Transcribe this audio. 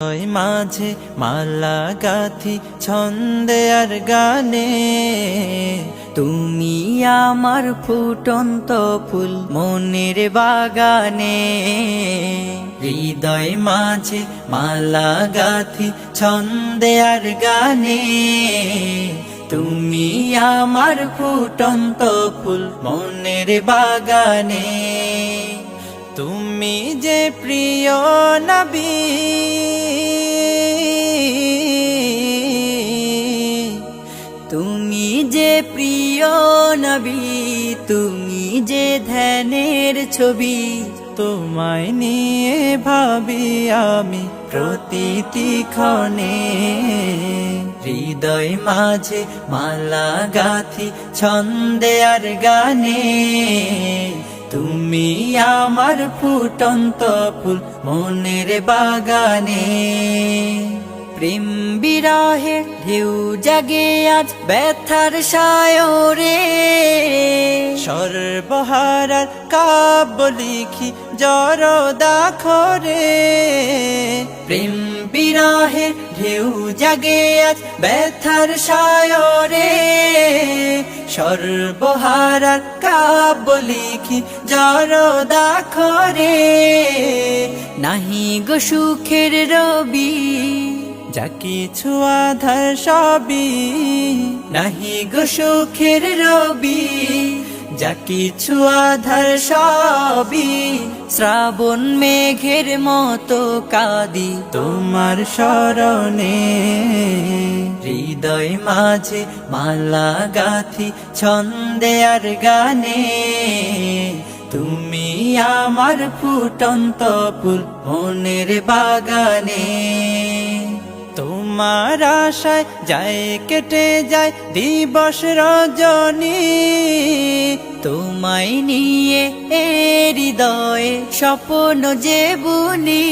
ওই মাঝে মালা গাথি ছন্দে আর গানে, তুমি আমার ফুটন্ত ফুল মনের বাগানে। হৃদয় মাঝে মালা গাথি ছন্দে আর গানে, তুমি আমার ফুটন্ত ফুল মনের বাগানে। তুমি যে প্রিয় নবী, তুমি যে প্রিয় নবী, তুমি যে ধ্যানের ছবি। তোমায় নিয়ে ভাবি আমি প্রতিটি ক্ষণে, হৃদয় মাঝে মালা গাথি ছন্দে আর গানে, তুমি আমার ফুটন্ত ফুল মনের বাগানে। প্রেম বিরহে ঢেউ জাগে আজ ব্যথার সায়রে, সর্বহারার কাব্য লিখি জরদাখরে। প্রেম বিরহে ঢেউ জাগে আজ ব্যথার সায়রে, সর্বহারার কাব্য লিখি জরদাখরে। নাহি গো সুখের রবি, যা কিছু আধার সবই। নাহি গো সুখের রবি, যা কিছু আধার সবই। শ্রাবণ মেঘের মতো কাঁদি তোমার শরণে, হৃদয় মাঝে মালা গাথি ছন্দে আর গানে, তুমি আমার ফুটন্ত ফুল মনের বাগানে। তোমার আশায় যায় কেটে যায় দিবস রজনী, তোমায় নিয়ে হৃদয়ে স্বপ্ন যে বুনি।